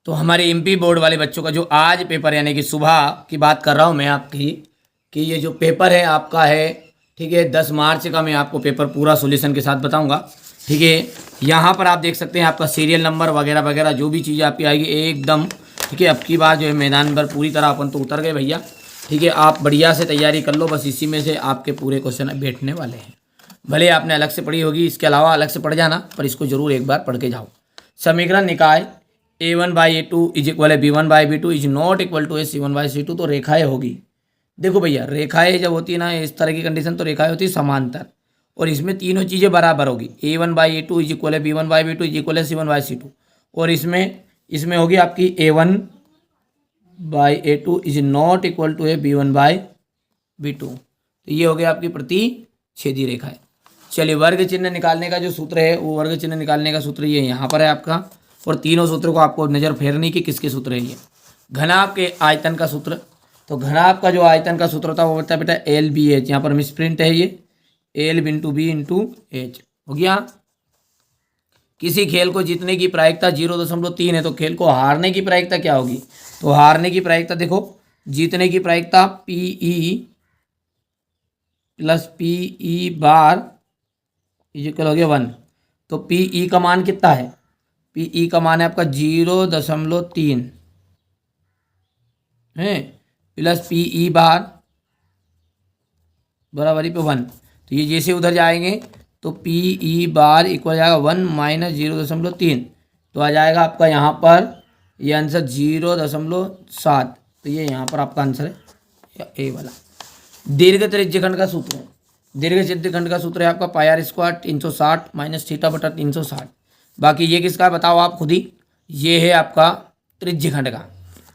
तो हमारे MP board वाले बच्चों का जो आज पेपर यानी कि सुबह की बात कर रहा हूँ मैं आपकी, कि ये जो पेपर है आपका है, ठीक है, 10 मार्च का मैं आपको पेपर पूरा सॉल्यूशन के साथ बताऊंगा। ठीक है, यहाँ पर आप देख सकते हैं आपका सीरियल नंबर वगैरह वगैरह जो भी चीज़ आपकी आएगी एकदम, ठीक है। अब की बार जो है मैदान पर पूरी तरह अपन तो उतर गए भैया। ठीक है, आप बढ़िया से तैयारी कर लो, बस इसी में से आपके पूरे क्वेश्चन बैठने वाले हैं। भले आपने अलग से पढ़ी होगी, इसके अलावा अलग से पढ़ जाना, पर इसको जरूर एक बार पढ़ के जाओ। समीकरण निकाय A1/A2 इज इक्वल है B1/B2 is not equal to C1/C2। तो रेखाएं होगी, देखो भैया रेखाएं जब होती है ना इस तरह की कंडीशन, तो रेखाएं होती है समांतर, और इसमें तीनों चीज़ें बराबर होगी। A1/A2 इज इक्वल है B1/B2 इज इक्वल है C1/C2, और इसमें इसमें होगी आपकी A1/A2 is not equal to है B1/B2। तो ये हो गया आपकी प्रतिच्छेदी रेखाएं। चलिए, वर्ग चिन्ह निकालने का जो सूत्र है, वो वर्ग चिन्ह निकालने का सूत्र ये यहाँ पर है आपका, और तीनों सूत्रों को आपको नज़र फेरनी कि किसके सूत्र है ये। घनाभ के आयतन का सूत्र, तो घनाभ का जो आयतन का सूत्र था वो होता है बेटा LBH, यहाँ पर मिसप्रिंट है ये, L into B into H हो गया। किसी खेल को जीतने की प्रायिकता 0.3 है, तो खेल को हारने की प्रायिकता क्या होगी? तो हारने की प्रायिकता देखो, जीतने की प्रायिकता PE प्लस PE बार इक्वल हो गया 1। तो PE का मान कितना है? PE का मान है आपका 0.3 है, प्लस PE बार बराबरी पे 1। तो ये जैसे उधर जाएंगे तो PE बार इक्वल जाएगा 1 माइनस 0.3, तो आ जाएगा आपका यहाँ पर ये आंसर 0.7। तो ये यहाँ पर आपका आंसर है ए वाला। दीर्घ त्रिज्यखंड का सूत्र है, दीर्घ त्रिज्यखंड का सूत्र है आपका पाई आर स्क्वायर 360 माइनस थीटा बटा 360। बाकी ये किसका है बताओ आप खुद ही, ये है आपका त्रिज्यखंड का।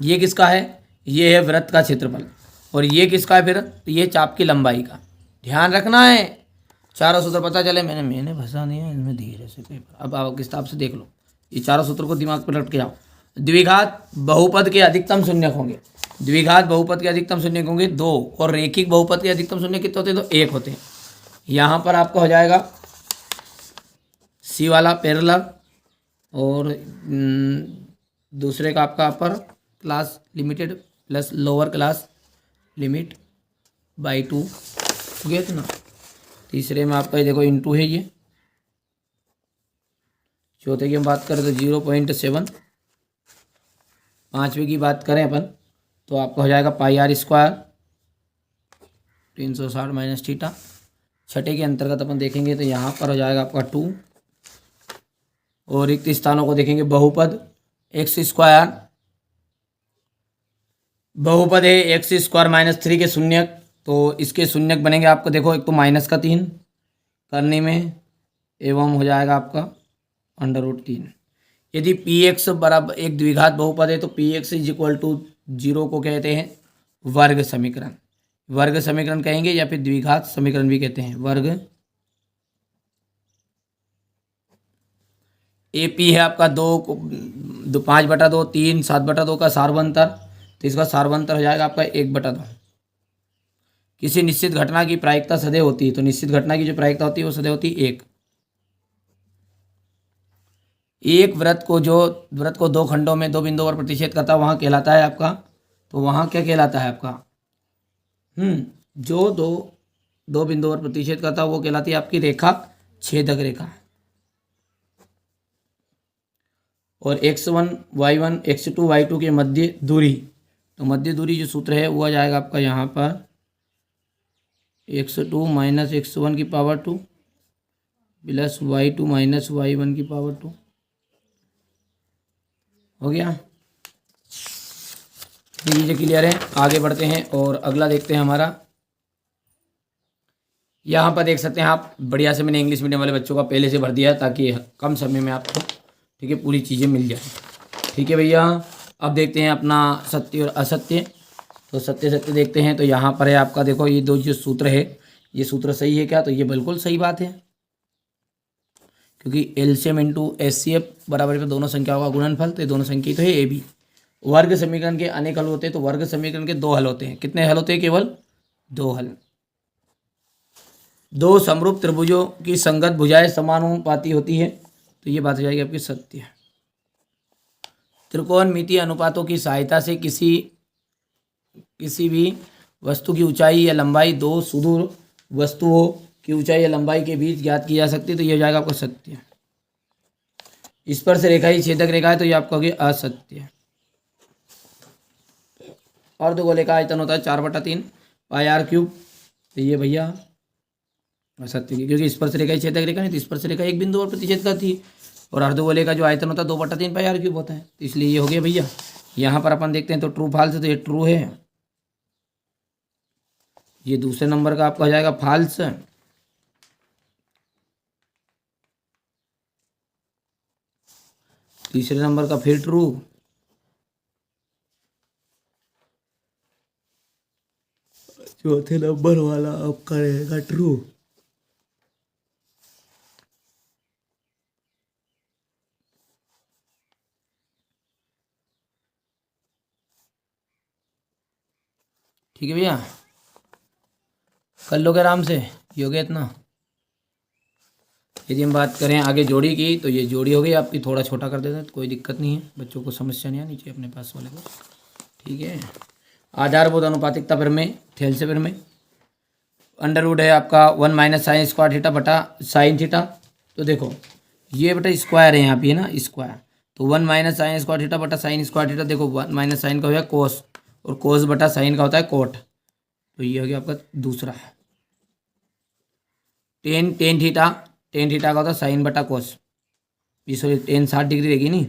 ये किसका है? ये है वृत्त का क्षेत्रफल। और ये किसका है फिर? तो ये चाप की लंबाई का। ध्यान रखना है, चारों सूत्र पता चले। मैंने भसा नहीं है इनमें धीरे से पेपर, अब आप किताब से देख लो, ये चारों सूत्र को दिमाग पर रट के जाओ। द्विघात बहुपद के अधिकतम शून्यक होंगे, द्विघात बहुपद के अधिकतम शून्यक होंगे 2, और रेखिक बहुपद के अधिकतम शून्यक कितने होते हैं? तो 1 होते हैं। यहाँ पर आपका हो जाएगा सी वाला पैरेलल, और दूसरे का आपका upper class limited plus lower class limit by 2 हो गया था ना। तीसरे में आपका देखो इंटू है ये। चौथे की हम बात करें तो 0.7। पाँचवें की बात करें अपन तो आपका हो जाएगा पाई आर स्क्वायर 360 माइनस थीटा। छठे के अंतर्गत अपन देखेंगे तो यहाँ पर हो जाएगा आपका 2, और रिक्त स्थानों को देखेंगे बहुपद एक्स स्क्वायर, बहुपद है एक्स स्क्वायर माइनस 3 के शून्यक। तो इसके शून्यक बनेंगे आपको देखो, एक तो -3 करने में, एवं हो जाएगा आपका √3। यदि Px बराबर एक द्विघात बहुपद है तो Px इज इक्वल टू 0 को कहते हैं वर्ग समीकरण, वर्ग समीकरण कहेंगे, या फिर द्विघात समीकरण भी कहते हैं। वर्ग AP है आपका 2 5/2 3 7/2 का सार्वंतर, तो इसका सार्वंतर हो जाएगा आपका 1/2। किसी निश्चित घटना की प्रायिकता सदैव होती है, तो निश्चित घटना की जो प्रायिकता होती है वो सदैव होती है 1। एक वृत्त को 2 खंडों में 2 बिंदुओं पर प्रतिच्छेद करता है, वहाँ कहलाता है आपका, तो वहाँ क्या कहलाता है आपका, जो दो बिंदुओं पर प्रतिच्छेद करता है वो कहलाती है आपकी रेखा छेदक रेखा। और x1 y1 x2 y2 के मध्य दूरी, तो मध्य दूरी जो सूत्र है वो आ जाएगा आपका यहाँ पर x2 माइनस x1 की power 2 plus y2 minus y1 की पावर 2 हो गया। ये क्लियर है। आगे बढ़ते हैं और अगला देखते हैं हमारा। यहाँ पर देख सकते हैं आप, बढ़िया से मैंने इंग्लिश मीडियम वाले बच्चों का पहले से भर दिया है ताकि कम समय में आपको, ठीक है, पूरी चीज़ें मिल जाए। ठीक है भैया, अब देखते हैं अपना सत्य और असत्य। तो सत्य देखते हैं, तो यहाँ पर है आपका देखो, ये 2 जो सूत्र है, ये सूत्र सही है क्या? तो ये बिल्कुल सही बात है, क्योंकि एलसीएम इंटू एचसीएफ बराबर पे दोनों संख्याओं का गुणनफल, तो ये दोनों संख्या तो है ए बी। वर्ग समीकरण के अनेक हल होते हैं, तो वर्ग समीकरण के 2 हल होते हैं। कितने हल होते हैं? केवल 2 हल। 2 समरूप त्रिभुजों की संगत भुजाएं समानुपाती होती है, तो ये बात हो जाएगी आपकी सत्य। त्रिकोणमितीय अनुपातों की सहायता से किसी भी वस्तु की ऊंचाई या लंबाई दो सुदूर वस्तुओं की ऊंचाई या लंबाई के बीच ज्ञात की जा सकती है, तो ये हो जाएगा आपका सत्य। स्पर्श रेखा ही छेदक रेखा है, तो ये आप कहोगे असत्य। अर्धगोले का आयतन होता है 4/3 पाई आर क्यूब, तो ये भैया असत्य की, क्योंकि स्पर्श रेखा ही छेदक रेखा नहीं, तो स्पर्श रेखा एक बिंदु और प्रतिच्छेद करती है, और अर्धगोले का जो आयतन होता है 2/3 पाई आर क्यूब होता है, तो इसलिए ये हो गया भैया। यहाँ पर अपन देखते हैं तो ट्रू फॉल्स, तो ये ट्रू है, ये दूसरे नंबर का आपका हो जाएगा फॉल्स। तीसरे नंबर का फिर ट्रू, चौथे नंबर वाला आपका रहेगा ट्रू। ठीक है भैया, कर लोगे आराम से, ये हो गया इतना। यदि हम बात करें आगे जोड़ी की, तो ये जोड़ी हो गई आपकी, थोड़ा छोटा कर देते हैं तो कोई दिक्कत नहीं है, बच्चों को समस्या नहीं आनी चाहिए अपने पास वाले को। ठीक है, आधारभूत अनुपातिकता प्रमेय, थेल्से प्रमेय। अंडर रूट है आपका 1 माइनस साइन स्क्वायर थीटा बटा साइन थीटा, तो देखो ये बेटा स्क्वायर है यहाँ पे, है ना स्क्वायर, तो 1 माइनस साइन स्क्वायर थीटा बटा साइन स्क्वायर थीटा, देखो 1 माइनस साइन का हो गया कोस, और कोस बटा साइन का होता है कोट, तो ये हो गया आपका दूसरा। टेन टेन थीटा का होता है साइन बटा कोस, सॉरी टेन 60 डिग्री रहेगी नहीं,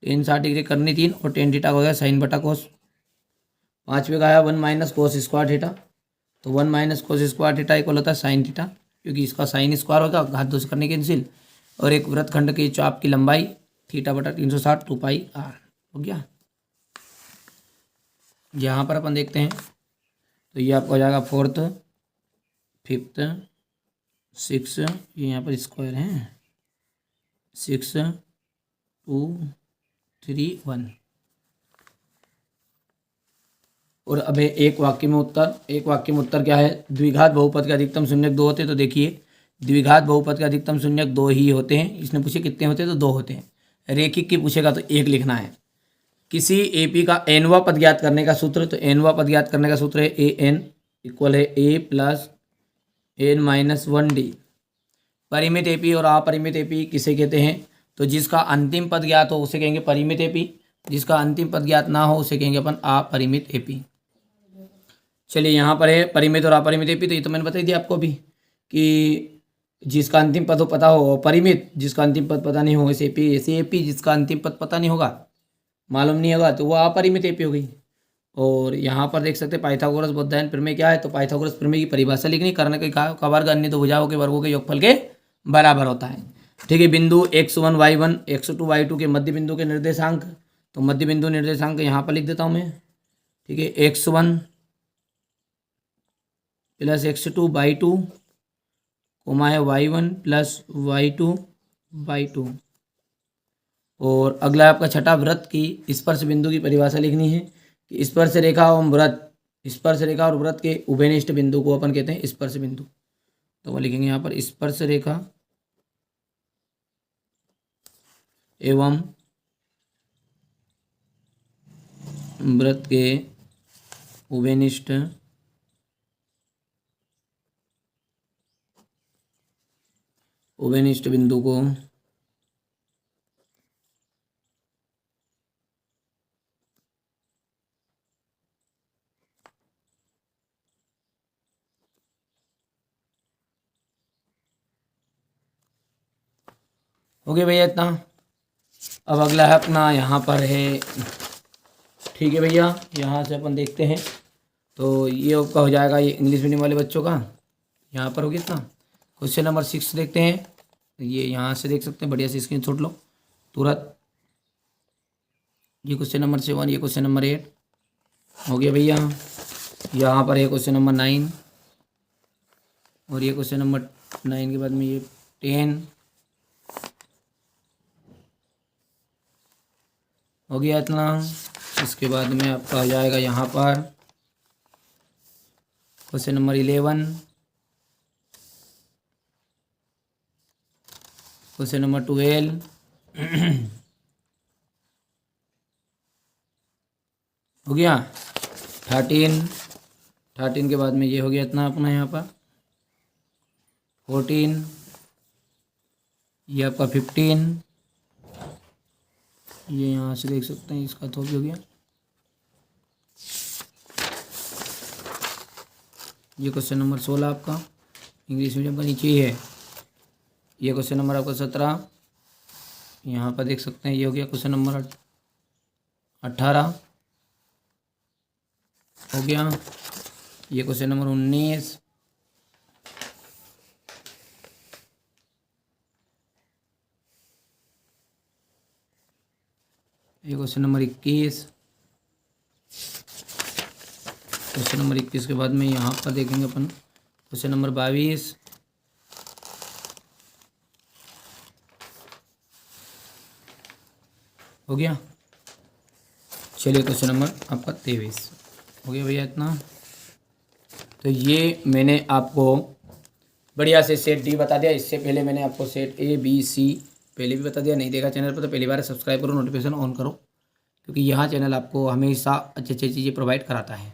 टेन 60 डिग्री करनी 3, और टेन थीटा का हो गया साइन बटा कोस। पाँचवें का है 1 माइनस कोस स्क्वायर थीटा, तो 1 minus cos square theta equal होता है साइन थीटा, क्योंकि इसका साइन स्क्वायर होगा, घात 2 से करने कैंसिल, और एक वृत्तखंड की चाप की लंबाई थीटा बटा 360 2 पाई आर हो गया। यहाँ पर अपन देखते हैं तो ये आपका हो जाएगा फोर्थ, फिफ्थ, 6, ये यहाँ पर स्क्वायर है, 6 2 3 1। और अब एक वाक्य में उत्तर क्या है, द्विघात बहुपद के अधिकतम शून्यक 2 होते हैं, तो देखिए द्विघात बहुपद के अधिकतम शून्यक 2 ही होते हैं, इसने पूछे कितने होते हैं, तो 2 होते हैं। रेखिक की पूछेगा तो 1 लिखना है। किसी एपी का एनवा पद ज्ञात करने का सूत्र, तो एनवा पद ज्ञात करने का सूत्र है ए एन इक्वल है ए प्लस एन माइनस 1 डी। परिमित एपी और अपरिमित एपी किसे कहते हैं, तो जिसका अंतिम पद ज्ञात हो उसे कहेंगे परिमित एपी, जिसका अंतिम पद ज्ञात ना हो उसे कहेंगे अपन अपरिमित एपी। चलिए यहाँ पर है परिमित और अपरिमित एपी, तो ये तो मैंने बता दिया आपको अभी कि जिसका अंतिम पद हो पता हो परिमित, जिसका अंतिम पद पता नहीं हो ऐसे एपी, ऐसे एपी जिसका अंतिम पद पता नहीं होगा, मालूम नहीं होगा, तो वो अपरिमित एपी हो गई। और यहाँ पर देख सकते हैं पाइथागोरस बोधायन प्रमेय क्या है, तो पाइथागोरस प्रमेय की परिभाषा लिखनी, कर्ण के का वर्ग अन्य दो भुजाओं के वर्गों के योगफल के बराबर होता है। ठीक है, बिंदु x1 y1 x2 y2 के मध्य बिंदु के निर्देशांक, तो मध्य बिंदु निर्देशांक यहाँ पर लिख देता हूँ मैं। ठीक है, x1 प्लस x2/2 कोमा है y1 प्लस y2/2। और अगला आपका छठा वृत्त की स्पर्श बिंदु की परिभाषा लिखनी है कि स्पर्श रेखा और वृत्त, स्पर्श रेखा और वृत्त के उभयनिष्ठ बिंदु को अपन कहते हैं स्पर्श बिंदु, तो वो लिखेंगे यहाँ पर स्पर्श रेखा एवं वृत्त के उभयनिष्ठ बिंदु को हो गया भैया इतना। अब अगला है अपना यहाँ पर है, ठीक है भैया, यहाँ से अपन देखते हैं तो ये आपका हो जाएगा ये इंग्लिश मीडियम वाले बच्चों का, यहाँ पर हो गया इतना। क्वेश्चन नंबर 6 देखते हैं, ये यहाँ से देख सकते हैं, बढ़िया से स्क्रीनशॉट लो तुरंत। ये क्वेश्चन नंबर 7, ये क्वेश्चन नंबर 8 हो गया भैया। यहाँ पर है क्वेश्चन नंबर 9, और ये क्वेश्चन नंबर 9 के बाद में ये 10 हो गया इतना। इसके बाद में आपका हो जाएगा यहाँ पर क्वेश्चन नंबर 11, क्वेश्चन नंबर 12 हो गया 13 के बाद में ये हो गया इतना अपना यहाँ पर 14, ये आपका 15, ये यहाँ से देख सकते हैं इसका तो भी हो गया। ये क्वेश्चन नंबर 16 आपका इंग्लिश मीडियम का नीचे ही है। ये क्वेश्चन नंबर आपका 17 यहाँ पर देख सकते हैं, ये हो गया क्वेश्चन नंबर 18 हो गया। ये क्वेश्चन नंबर 19, ये क्वेश्चन नंबर 21, क्वेश्चन नंबर 21 के बाद में यहाँ पर देखेंगे अपन क्वेश्चन नंबर 22, हो गया। चलिए क्वेश्चन नंबर आपका 23 हो गया भैया इतना। तो ये मैंने आपको बढ़िया से सेट डी बता दिया। इससे पहले मैंने आपको सेट ए बी सी पहले भी बता दिया। नहीं देखा चैनल पर तो पहली बार सब्सक्राइब करो, नोटिफिकेशन ऑन करो, क्योंकि यहाँ चैनल आपको हमेशा अच्छी अच्छी चीज़ें प्रोवाइड कराता है।